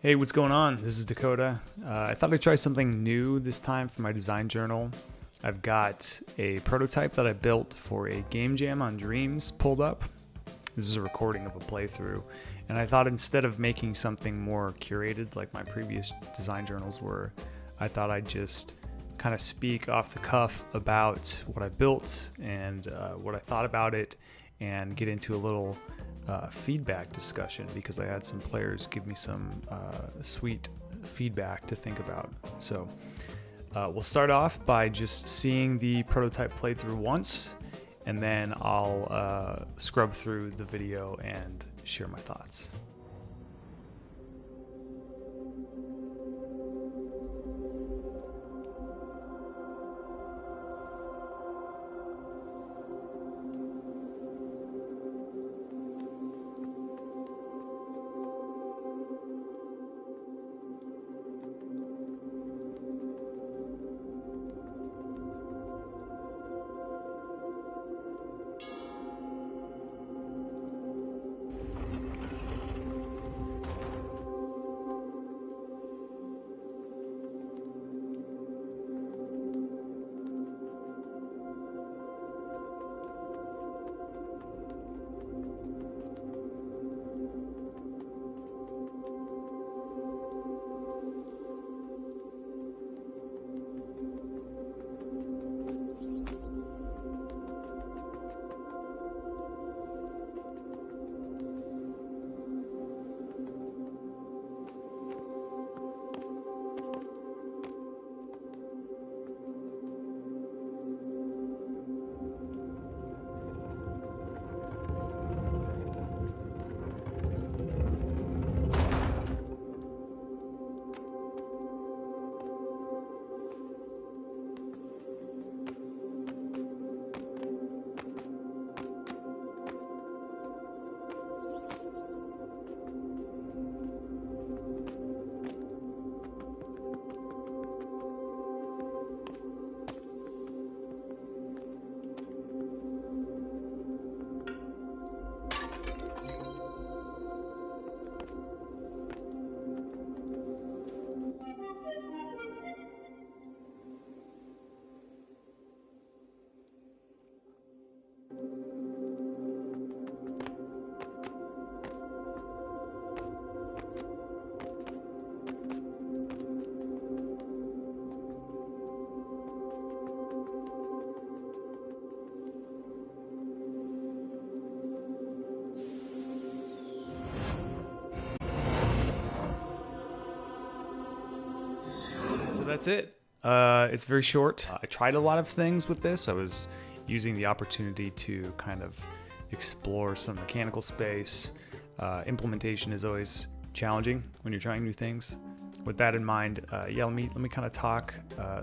Hey, what's going on? This is Dakota. I thought I'd try something new this time for my design journal. I've got a prototype that I built for a game jam on Dreams pulled up. This is a recording of a playthrough, and I thought instead of making something more curated like my previous design journals were, I thought I'd just kind of speak off the cuff about what I built and what I thought about it, and get into a little feedback discussion because I had some players give me some sweet feedback to think about. So we'll start off by just seeing the prototype playthrough once, and then I'll scrub through the video and share my thoughts. So that's it. It's very short. I tried a lot of things with this. I was using the opportunity to kind of explore some mechanical space. Implementation is always challenging when you're trying new things. With that in mind, let me kind of talk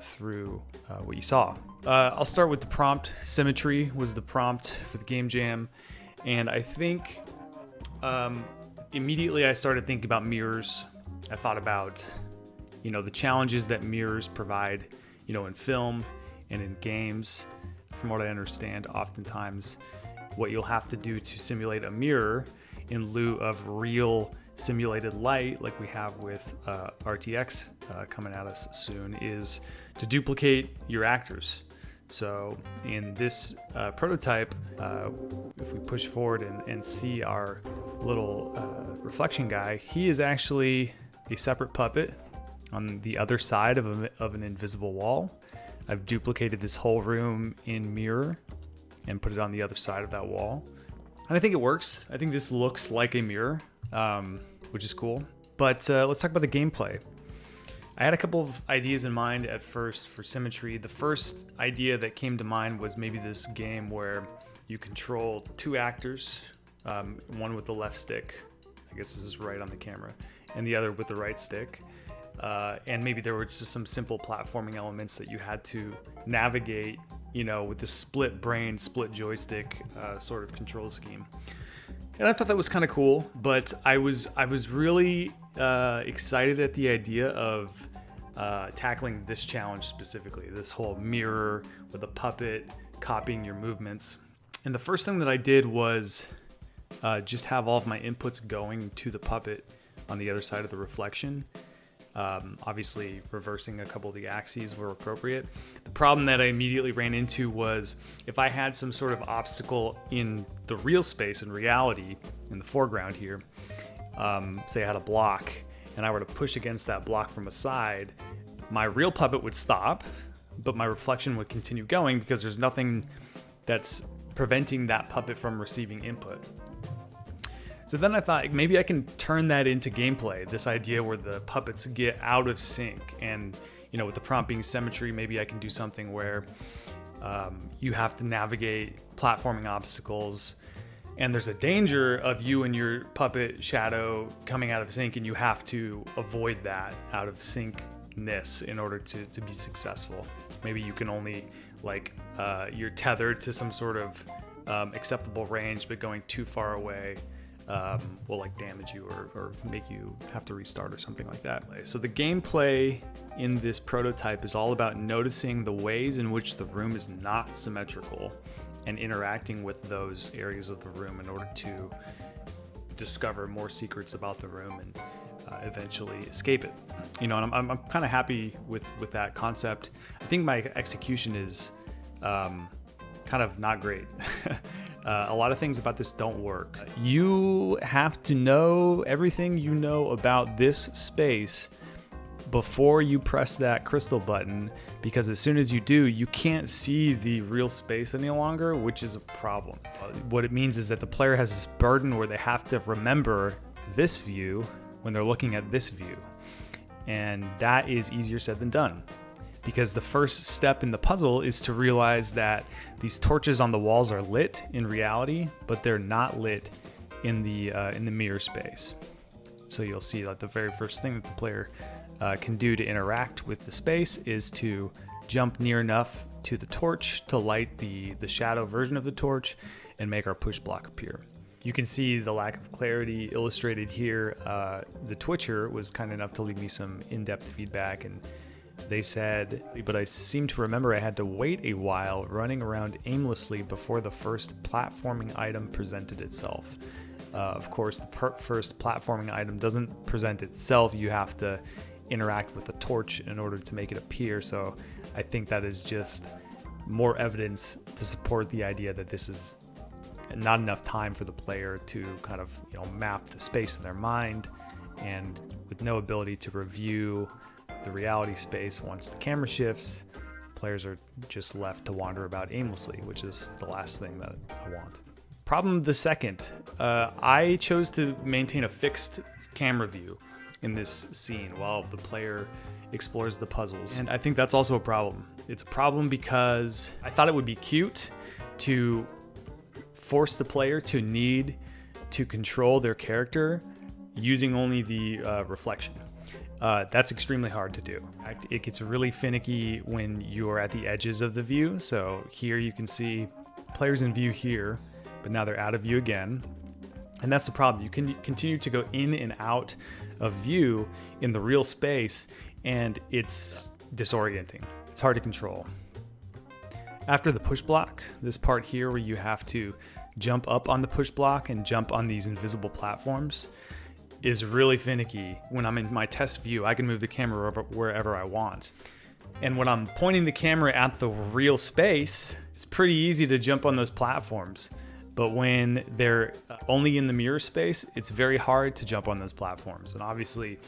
through what you saw. I'll start with the prompt. Symmetry was the prompt for the game jam, and I think immediately I started thinking about mirrors. I thought about the challenges that mirrors provide, in film and in games. From what I understand, oftentimes what you'll have to do to simulate a mirror in lieu of real simulated light, like we have with RTX coming at us soon, is to duplicate your actors. So in this prototype, if we push forward and see our little reflection guy, he is actually a separate puppet on the other side of an invisible wall. I've duplicated this whole room in mirror and put it on the other side of that wall. And I think it works. I think this looks like a mirror, which is cool. But let's talk about the gameplay. I had a couple of ideas in mind at first for Symmetry. The first idea that came to mind was maybe this game where you control two actors, one with the left stick, I guess this is right on the camera, and the other with the right stick. And maybe there were just some simple platforming elements that you had to navigate, with the split brain, split joystick sort of control scheme. And I thought that was kind of cool, but I was really excited at the idea of tackling this challenge specifically, this whole mirror with a puppet copying your movements. And the first thing that I did was just have all of my inputs going to the puppet on the other side of the reflection. Obviously, reversing a couple of the axes were appropriate. The problem that I immediately ran into was if I had some sort of obstacle in the real space, in reality, in the foreground here, say I had a block, and I were to push against that block from a side, my real puppet would stop, but my reflection would continue going because there's nothing that's preventing that puppet from receiving input. So then I thought maybe I can turn that into gameplay, this idea where the puppets get out of sync. And, you know, with the prompt being symmetry, maybe I can do something where you have to navigate platforming obstacles, and there's a danger of you and your puppet shadow coming out of sync, and you have to avoid that out of syncness in order to be successful. Maybe you can only, like, you're tethered to some sort of acceptable range, but going too far away will like damage you or make you have to restart or something like that. So the gameplay in this prototype is all about noticing the ways in which the room is not symmetrical and interacting with those areas of the room in order to discover more secrets about the room and eventually escape it. You know, and I'm kind of happy with that concept. I think my execution is kind of not great. A lot of things about this don't work. You have to know everything you know about this space before you press that crystal button, because as soon as you do, you can't see the real space any longer, which is a problem. What it means is that the player has this burden where they have to remember this view when they're looking at this view. And that is easier said than done, because the first step in the puzzle is to realize that these torches on the walls are lit in reality, but they're not lit in the mirror space. So you'll see that the very first thing that the player can do to interact with the space is to jump near enough to the torch to light the shadow version of the torch and make our push block appear. You can see the lack of clarity illustrated here. The Twitcher was kind enough to leave me some in-depth feedback, and they said, but I seem to remember I had to wait a while running around aimlessly before the first platforming item presented itself. Of course, the first platforming item doesn't present itself. You have to interact with the torch in order to make it appear. So I think that is just more evidence to support the idea that this is not enough time for the player to kind of, you know, map the space in their mind, and with no ability to review the reality space once the camera shifts, players are just left to wander about aimlessly, which is the last thing that I want. Problem the second, I chose to maintain a fixed camera view in this scene while the player explores the puzzles. And I think that's also a problem. It's a problem because I thought it would be cute to force the player to need to control their character using only the reflection. That's extremely hard to do. It gets really finicky when you're at the edges of the view. So here you can see players in view here, but now they're out of view again. And that's the problem. You can continue to go in and out of view in the real space, and it's disorienting. It's hard to control. After the push block, this part here where you have to jump up on the push block and jump on these invisible platforms is really finicky. When I'm in my test view, I can move the camera wherever I want. And when I'm pointing the camera at the real space, it's pretty easy to jump on those platforms. But when they're only in the mirror space, it's very hard to jump on those platforms. And obviously,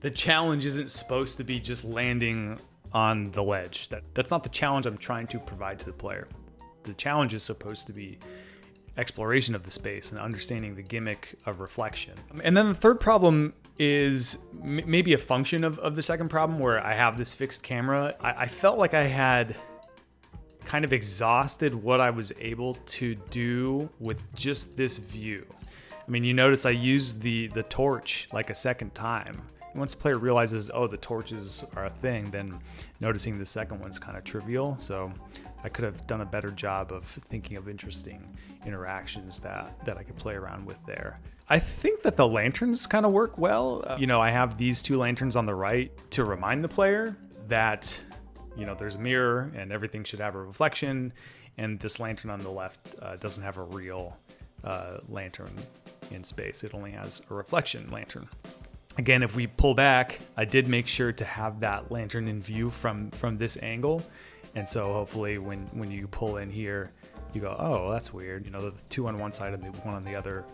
the challenge isn't supposed to be just landing on the ledge. That's not the challenge I'm trying to provide to the player. The challenge is supposed to be exploration of the space and understanding the gimmick of reflection. And then the third problem is maybe a function of the second problem, where I have this fixed camera. I felt like I had kind of exhausted what I was able to do with just this view. I mean, you notice I used the torch like a second time. Once the player realizes, oh, the torches are a thing, then noticing the second one's kind of trivial. So I could have done a better job of thinking of interesting interactions that I could play around with there. I think that the lanterns kind of work well. I have these two lanterns on the right to remind the player that, there's a mirror and everything should have a reflection. And this lantern on the left doesn't have a real lantern in space. It only has a reflection lantern. Again, if we pull back, I did make sure to have that lantern in view from this angle. And so hopefully when you pull in here, you go, oh, that's weird. You know, the two on one side and the one on the other,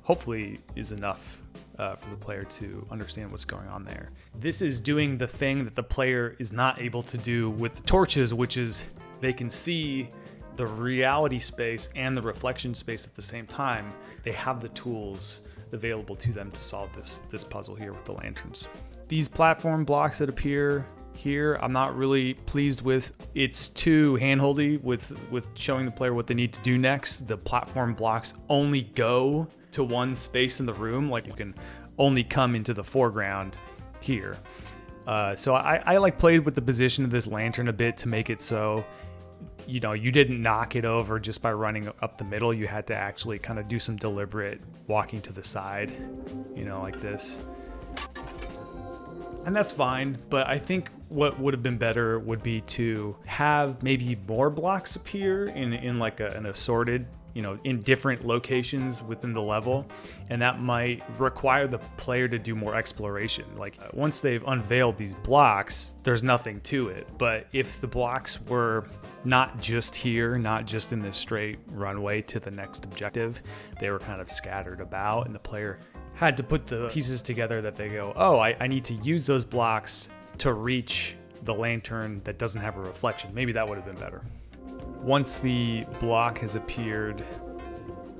hopefully is enough for the player to understand what's going on there. This is doing the thing that the player is not able to do with the torches, which is they can see the reality space and the reflection space at the same time. They have the tools available to them to solve this puzzle here with the lanterns. These platform blocks that appear here, I'm not really pleased with. It's too handholdy with showing the player what they need to do next. The platform blocks only go to one space in the room, like you can only come into the foreground here. So I like played with the position of this lantern a bit to make it so, you know, you didn't knock it over just by running up the middle. You had to actually kind of do some deliberate walking to the side, you know, like this. And that's fine, but I think what would have been better would be to have maybe more blocks appear in like an assorted, you know, in different locations within the level. And that might require the player to do more exploration. Like once they've unveiled these blocks, there's nothing to it. But if the blocks were not just here, not just in this straight runway to the next objective, they were kind of scattered about, and the player had to put the pieces together that they go, oh, I need to use those blocks to reach the lantern that doesn't have a reflection. Maybe that would have been better. Once the block has appeared,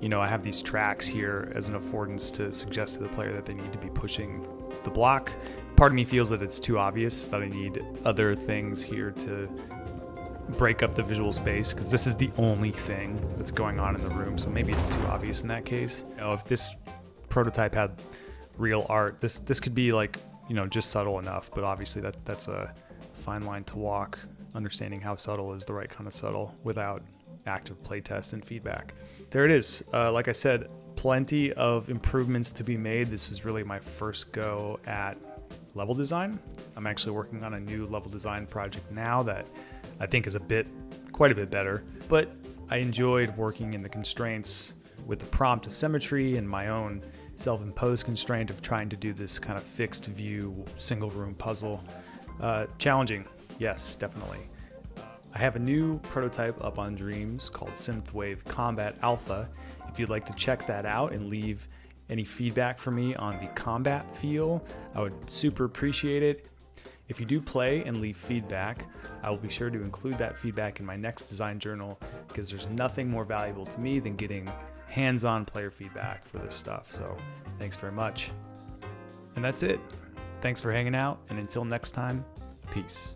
you know, I have these tracks here as an affordance to suggest to the player that they need to be pushing the block. Part of me feels that it's too obvious, that I need other things here to break up the visual space, because this is the only thing that's going on in the room. So maybe it's too obvious in that case. You know, if this prototype had real art, this could be like, you know, just subtle enough, but obviously that's a fine line to walk, understanding how subtle is the right kind of subtle without active playtest and feedback. There it is. Like I said, plenty of improvements to be made. This was really my first go at level design. I'm actually working on a new level design project now that I think is quite a bit better, but I enjoyed working in the constraints with the prompt of Symmetry and my own self-imposed constraint of trying to do this kind of fixed view single room puzzle. Challenging, yes, definitely. I have a new prototype up on Dreams called Synthwave Combat Alpha. If you'd like to check that out and leave any feedback for me on the combat feel, I would super appreciate it. If you do play and leave feedback, I will be sure to include that feedback in my next design journal, because there's nothing more valuable to me than getting hands-on player feedback for this stuff. So thanks very much. And that's it. Thanks for hanging out, and until next time, peace.